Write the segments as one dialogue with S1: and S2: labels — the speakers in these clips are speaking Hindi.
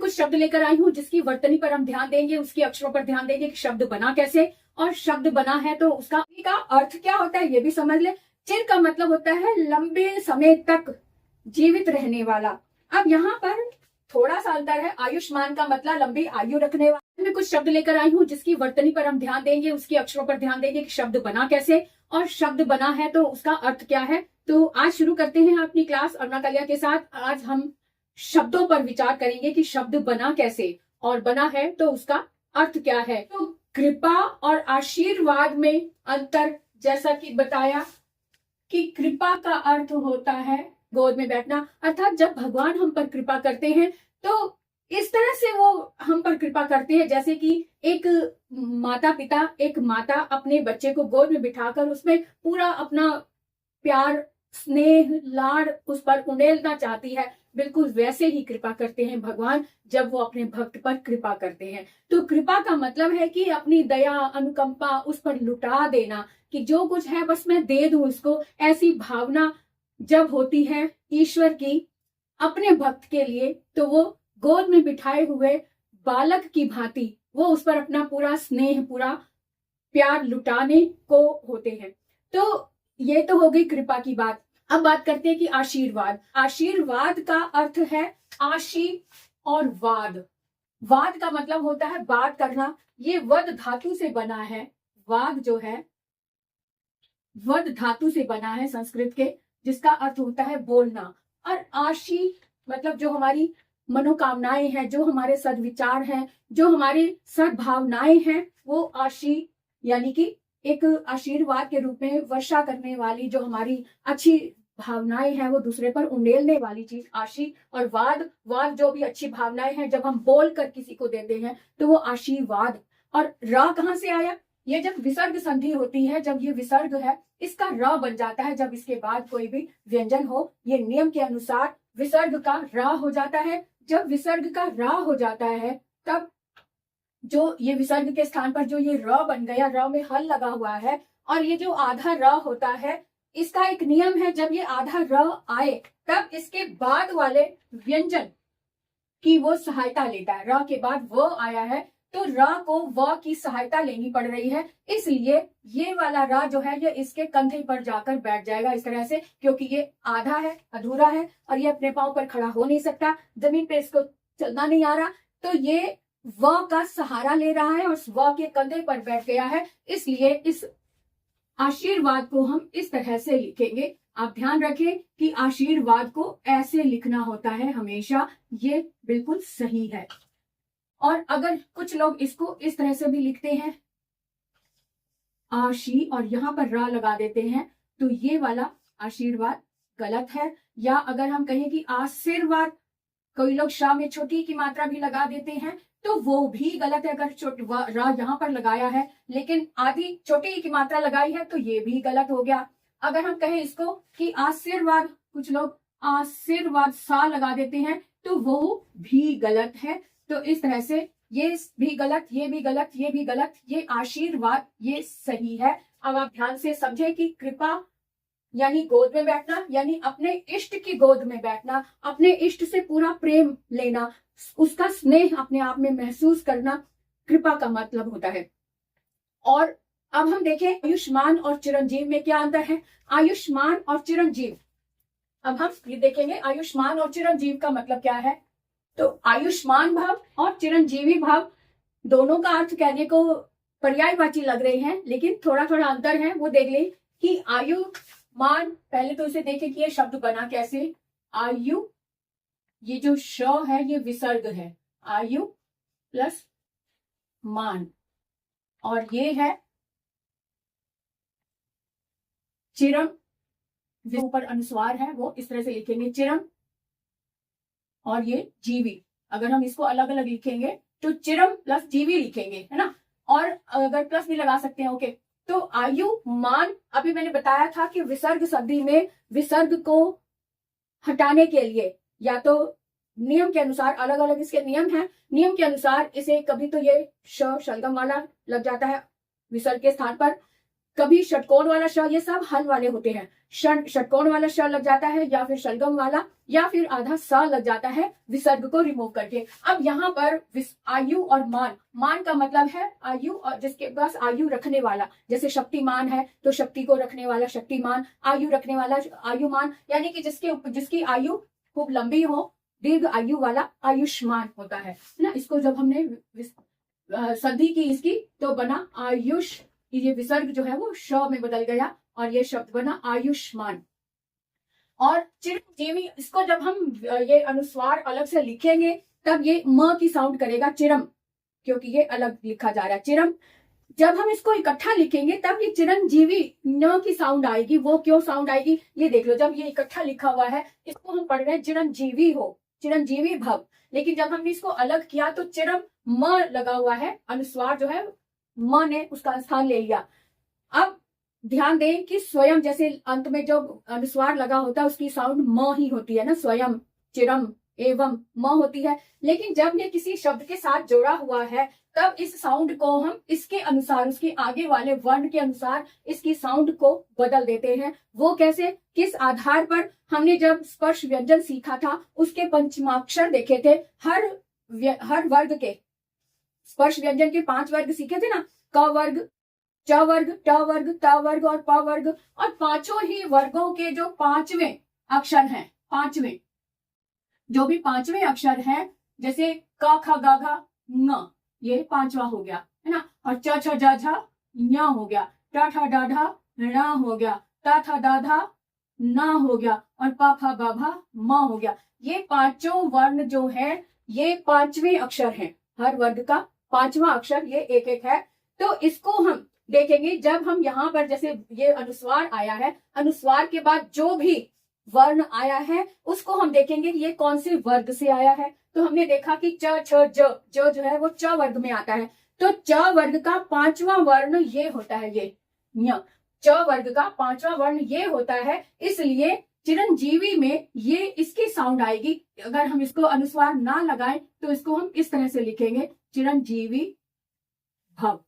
S1: कुछ शब्द लेकर आई हूँ जिसकी वर्तनी पर हम ध्यान देंगे, उसके अक्षरों पर ध्यान देंगे कि शब्द बना कैसे, और शब्द बना है तो उसका अर्थ क्या होता है ये भी समझ ले। चिर का मतलब होता है लंबे समय तक जीवित रहने वाला। अब यहाँ पर थोड़ा सा अंतर है। आयुष्मान का मतलब लंबी आयु रखने वाला। मैं कुछ शब्द लेकर आई हूँ जिसकी वर्तनी पर हम ध्यान देंगे, उसके अक्षरों पर ध्यान देंगे कि शब्द बना कैसे और शब्द बना है तो उसका अर्थ क्या है। तो आज शुरू करते हैं अपनी क्लास अरुणा कलिया के साथ। आज हम शब्दों पर विचार करेंगे कि शब्द बना कैसे और बना है तो उसका अर्थ क्या है। तो कृपा और आशीर्वाद में अंतर, जैसा कि बताया कि कृपा का अर्थ होता है गोद में बैठना, अर्थात जब भगवान हम पर कृपा करते हैं तो इस तरह से वो हम पर कृपा करते हैं जैसे कि एक माता अपने बच्चे को गोद में बिठाकर उसमें पूरा अपना प्यार, स्नेह, लाड़ उस पर उंडेलना चाहती है। बिल्कुल वैसे ही कृपा करते हैं भगवान जब वो अपने भक्त पर कृपा करते हैं। तो कृपा का मतलब है कि अपनी दया, अनुकंपा उस पर लुटा देना, कि जो कुछ है बस मैं दे दूं उसको। ऐसी भावना जब होती है ईश्वर की अपने भक्त के लिए तो वो गोद में बिठाए हुए बालक की भांति वो उस पर अपना पूरा स्नेह, पूरा प्यार लुटाने को होते हैं। तो ये तो हो गई कृपा की बात। अब बात करते हैं कि आशीर्वाद। आशीर्वाद का अर्थ है आशी और वाद। वाद का मतलब होता है बात करना। ये वद धातु से बना है। वाद जो है वद धातु से बना है संस्कृत के, जिसका अर्थ होता है बोलना। और आशी मतलब जो हमारी मनोकामनाएं हैं, जो हमारे सद्विचार हैं, जो हमारी सद्भावनाएं हैं, वो आशी यानी कि एक आशीर्वाद के रूप में वर्षा करने वाली जो हमारी अच्छी भावनाएं हैं वो दूसरे पर उंडेलने वाली चीज आशी। और वाद जो भी अच्छी भावनाएं हैं जब हम बोल कर किसी को देते हैं तो वो आशीर्वाद। और रा कहाँ से आया? ये जब विसर्ग संधि होती है, जब ये विसर्ग है इसका र बन जाता है। जब इसके बाद कोई भी व्यंजन हो, ये नियम के अनुसार विसर्ग का रा हो जाता है। जब विसर्ग का रा हो जाता है तब जो ये विसर्ग के स्थान पर जो ये र बन गया, र में हल लगा हुआ है, और ये जो आधा र होता है इसका एक नियम है, जब ये आधा र आए तब इसके बाद वाले व्यंजन की वो सहायता लेता है। र के बाद व आया है तो र को व की सहायता लेनी पड़ रही है, इसलिए ये वाला र जो है ये इसके कंधे पर जाकर बैठ जाएगा इस तरह से, क्योंकि ये आधा है, अधूरा है और ये अपने पांव पर खड़ा हो नहीं सकता, जमीन पे इसको चलना नहीं आ रहा, तो ये व का सहारा ले रहा है और उस व के कंधे पर बैठ गया है। इसलिए इस आशीर्वाद को हम इस तरह से लिखेंगे। आप ध्यान रखें कि आशीर्वाद को ऐसे लिखना होता है हमेशा, ये बिल्कुल सही है। और अगर कुछ लोग इसको इस तरह से भी लिखते हैं आशी और यहाँ पर रा लगा देते हैं तो ये वाला आशीर्वाद गलत है। या अगर हम कहें कि आशीर्वाद, कोई लोग शाह में छोटी की मात्रा भी लगा देते हैं तो वो भी गलत है। अगर रा यहाँ पर लगाया है लेकिन आधी छोटी की मात्रा लगाई है तो ये भी गलत हो गया। अगर हम कहें इसको कि आशीर्वाद, कुछ लोग आशीर्वाद सा लगा देते हैं तो वो भी गलत है। तो इस तरह से ये भी गलत, ये भी गलत, ये भी गलत, ये आशीर्वाद ये सही है। अब आप ध्यान से समझे कि कृपा यानी गोद में बैठना, यानी अपने इष्ट की गोद में बैठना, अपने इष्ट से पूरा प्रेम लेना, उसका स्नेह अपने आप में महसूस करना कृपा का मतलब होता है। और अब हम देखें आयुष्मान और चिरंजीव में क्या अंतर है। आयुष्मान और चिरंजीव, अब हम ये देखेंगे आयुष्मान और चिरंजीव का मतलब क्या है। तो आयुष्मान भाव और चिरंजीवी भाव दोनों का अर्थ कहने को पर्यायवाची लग रहे हैं, लेकिन थोड़ा थोड़ा अंतर है, वो देख ले कि आयुमान, पहले तो इसे देखें कि ये शब्द बना कैसे। आयु, ये जो श है ये विसर्ग है, आयु प्लस मान, और ये है चिरम, ऊपर अनुस्वार है वो इस तरह से लिखेंगे चिरम, और ये जीवी। अगर हम इसको अलग अलग लिखेंगे तो चिरम प्लस जीवी लिखेंगे, है ना, और अगर प्लस भी लगा सकते हैं। ओके, तो आयु मान, अभी मैंने बताया था कि विसर्ग संधि में विसर्ग को हटाने के लिए या तो नियम के अनुसार, अलग अलग इसके नियम हैं, नियम के अनुसार इसे कभी तो ये श शलगम वाला लग जाता है विसर्ग के स्थान पर, कभी षटकोण वाला श, ये सब हल वाले होते हैं। षटकोण वाला श लग जाता है, या फिर शलगम वाला, या फिर आधा स लग जाता है विसर्ग को रिमूव करके। अब यहाँ पर आयु और मान, मान का मतलब है आयु, और जिसके पास आयु रखने वाला, जैसे शक्तिमान है तो शक्ति को रखने वाला शक्तिमान, आयु रखने वाला आयुमान, यानी कि जिसकी आयु खूब लंबी हो, दीर्घ आयु वाला आयुष्मान होता है ना। इसको जब हमने संधि की इसकी, तो बना आयुष, ये विसर्ग जो है वो श में बदल गया और ये शब्द बना आयुष्मान। और चिरंजीवी, इसको जब हम ये अनुस्वार अलग से लिखेंगे तब ये म की साउंड करेगा चिरम, क्योंकि ये अलग लिखा जा रहा है चिरम। जब हम इसको इकट्ठा लिखेंगे तब ये चिरंजीवी न की साउंड आएगी। वो क्यों साउंड आएगी ये देख लो, जब ये इकट्ठा लिखा हुआ है इसको हम पढ़ रहे हैं चिरंजीवी हो, चिरंजीवी भव, लेकिन जब हमने इसको अलग किया तो चिरम म लगा हुआ है, अनुस्वार जो है म ने उसका स्थान ले लिया। अब ध्यान दें कि स्वयं, जैसे अंत में जो अनुस्वार लगा होता है उसकी साउंड म ही होती है ना, स्वयं, चिरम, एवं, म होती है। लेकिन जब ये किसी शब्द के साथ जोड़ा हुआ है तब इस साउंड को हम इसके अनुसार, उसके आगे वाले वर्ण के अनुसार इसकी साउंड को बदल देते हैं। वो कैसे, किस आधार पर? हमने जब स्पर्श व्यंजन सीखा था उसके पंचमाक्षर देखे थे, हर वर्ग के स्पर्श व्यंजन के 5 वर्ग सीखे थे ना, क वर्ग, च वर्ग, ट वर्ग, त वर्ग और प वर्ग। और पांचों ही वर्गों के जो 5वें अक्षर हैं, 5वें जो भी 5वें अक्षर हैं, जैसे क ख ग घ ङ, ये 5वां हो गया है ना, और च छ ज झ ञ हो गया, ट ठ ड ढ ण हो गया, त थ द ध न हो गया, और प फ ब भ म हो गया। ये पांचों वर्ण जो है ये 5वें अक्षर हैं, हर वर्ग का 5वां अक्षर ये एक एक है। तो इसको हम देखेंगे जब हम यहाँ पर, जैसे ये अनुस्वार आया है, अनुस्वार के बाद जो भी वर्ण आया है उसको हम देखेंगे ये कौन से वर्ग से आया है। तो हमने देखा कि च छ ज जो है वो च वर्ग में आता है, तो च वर्ग का 5वां वर्ण ये होता है, ये ञ, च वर्ग का 5वां वर्ण ये होता है, इसलिए चिरंजीवी में ये इसकी साउंड आएगी। अगर हम इसको अनुस्वार ना लगाएं तो इसको हम इस तरह से लिखेंगे, चिरंजीवी भव,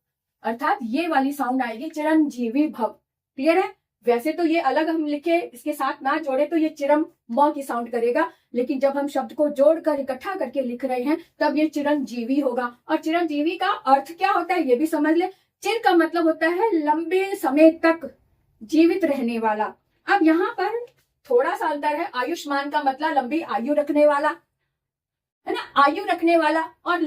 S1: अर्थात ये वाली साउंड आएगी, चिरंजीवी भव। क्लियर है? वैसे तो ये अलग हम लिखे, इसके साथ ना जोड़े तो ये चिरम म की साउंड करेगा, लेकिन जब हम शब्द को जोड़कर इकट्ठा करके लिख रहे हैं तब ये चिरंजीवी होगा। और चिरंजीवी का अर्थ क्या होता है ये भी समझ ले। चिर का मतलब होता है लंबे समय तक जीवित रहने वाला। अब यहाँ पर थोड़ा सा अंतर है, आयुष्मान का मतलब लंबी आयु रखने वाला है ना, आयु रखने वाला, और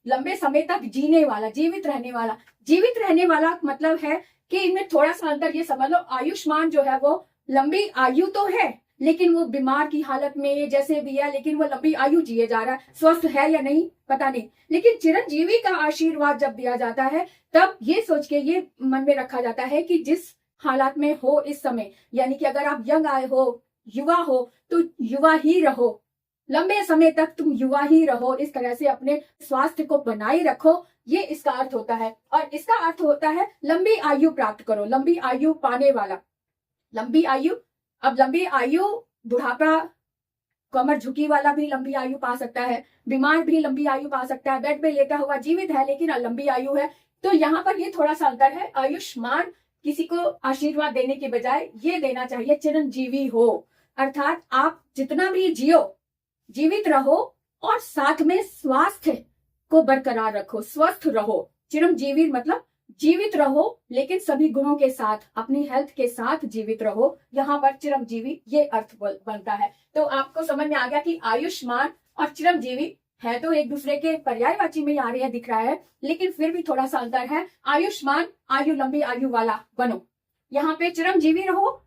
S1: लंबे समय तक जीने वाला, जीवित रहने वाला। जीवित रहने वाला मतलब है कि इनमें थोड़ा सा अंतर ये समझ लो, आयुष्मान जो है वो लंबी आयु तो है लेकिन वो बीमार की हालत में जैसे भी है, लेकिन वो लंबी आयु जिए जा रहा है, स्वस्थ है या नहीं पता नहीं। लेकिन चिरंजीवी का आशीर्वाद जब दिया जाता है तब ये सोच के ये मन में रखा जाता है कि जिस हालात में हो इस समय, यानी कि अगर आप यंग आए हो, युवा हो, तो युवा ही रहो, लंबे समय तक तुम युवा ही रहो, इस तरह से अपने स्वास्थ्य को बनाए रखो, ये इसका अर्थ होता है। और इसका अर्थ होता है लंबी आयु प्राप्त करो, लंबी आयु पाने वाला, लंबी आयु। अब लंबी आयु, बुढ़ापा, कमर झुकी वाला भी लंबी आयु पा सकता है, बीमार भी लंबी आयु पा सकता है, बेड पे लेटा हुआ जीवित है लेकिन लंबी आयु है। तो यहाँ पर ये थोड़ा सा अंतर है, आयुष्मान किसी को आशीर्वाद देने के बजाय ये देना चाहिए चिरंजीवी हो, अर्थात आप जितना भी जियो, जीवित रहो और साथ में स्वास्थ्य को बरकरार रखो, स्वस्थ रहो। चिरंजीवी मतलब जीवित रहो लेकिन सभी गुणों के साथ, अपनी हेल्थ के साथ जीवित रहो। यहाँ पर चिरंजीवी ये अर्थ बनता है। तो आपको समझ में आ गया कि आयुष्मान और चिरंजीवी है तो एक दूसरे के पर्यायवाची में आ रहे हैं, दिख रहा है, लेकिन फिर भी थोड़ा सा अंतर है। आयुष्मान आयु, लंबी आयु वाला बनो, यहाँ पे चिरंजीवी रहो,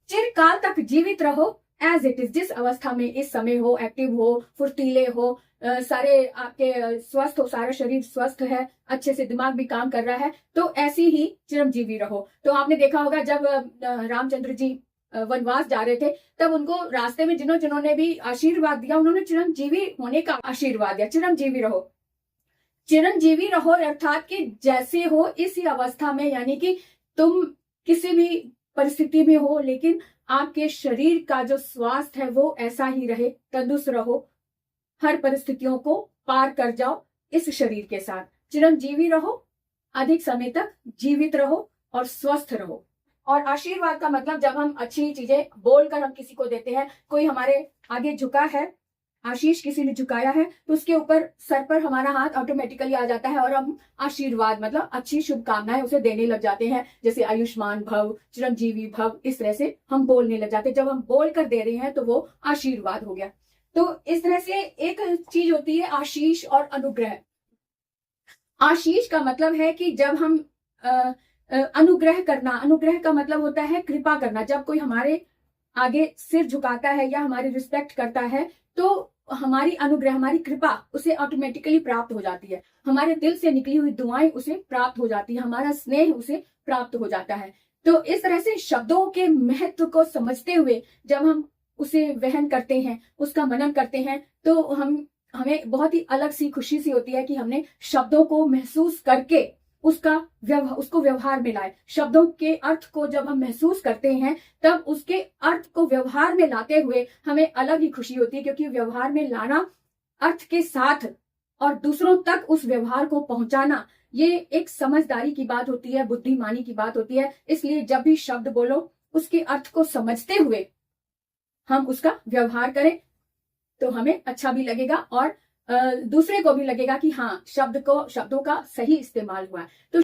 S1: चिरकाल तक जीवित रहो, एज इट इज, जिस अवस्था में इस समय हो, एक्टिव हो, फुर्तीले हो, सारे आपके स्वस्थ हो, सारा शरीर स्वस्थ है, अच्छे से दिमाग भी काम कर रहा है, तो ऐसी ही चिरंजीवी रहो। तो आपने देखा होगा जब रामचंद्र जी वनवास जा रहे थे तब उनको रास्ते में जिन्होंने भी आशीर्वाद दिया उन्होंने चिरंजीवी होने का आशीर्वाद दिया। चिरंजीवी रहो, चिरंजीवी रहो अर्थात कि जैसे हो इसी अवस्था में, यानी कि तुम किसी भी परिस्थिति में हो लेकिन आपके शरीर का जो स्वास्थ्य है वो ऐसा ही रहे, तंदुरुस्त रहो, हर परिस्थितियों को पार कर जाओ इस शरीर के साथ। चिरंजीवी रहो, अधिक समय तक जीवित रहो और स्वस्थ रहो। और आशीर्वाद का मतलब जब हम अच्छी चीजें बोलकर हम किसी को देते हैं, कोई हमारे आगे झुका है, आशीष किसी ने झुकाया है, तो उसके ऊपर सर पर हमारा हाथ ऑटोमेटिकली आ जाता है और हम आशीर्वाद मतलब अच्छी शुभकामनाएं उसे देने लग जाते हैं, जैसे आयुष्मान भव, चिरंजीवी भव, इस तरह से हम बोलने लग जाते हैं। जब हम बोल कर दे रहे हैं तो वो आशीर्वाद हो गया। तो इस तरह से एक चीज होती है आशीष और अनुग्रह। आशीष का मतलब है कि जब हम अनुग्रह करना, अनुग्रह का मतलब होता है कृपा करना। जब कोई हमारे आगे सिर झुकाता है या हमारी रिस्पेक्ट करता है तो हमारी अनुग्रह, हमारी कृपा उसे ऑटोमेटिकली प्राप्त हो जाती है, हमारे दिल से निकली हुई दुआएं उसे प्राप्त हो जाती है, हमारा स्नेह उसे प्राप्त हो जाता है। तो इस तरह से शब्दों के महत्व को समझते हुए जब हम उसे वहन करते हैं, उसका मनन करते हैं, तो हमें बहुत ही अलग सी खुशी सी होती है कि हमने शब्दों को महसूस करके उसको व्यवहार में लाए। शब्दों के अर्थ को जब हम महसूस करते हैं तब उसके अर्थ को व्यवहार में लाते हुए हमें अलग ही खुशी होती है, क्योंकि व्यवहार में लाना अर्थ के साथ और दूसरों तक उस व्यवहार को पहुंचाना, ये एक समझदारी की बात होती है, बुद्धिमानी की बात होती है। इसलिए जब भी शब्द बोलो उसके अर्थ को समझते हुए हम उसका व्यवहार करें तो हमें अच्छा भी लगेगा और दूसरे को भी लगेगा कि हाँ, शब्दों का सही इस्तेमाल हुआ है। तो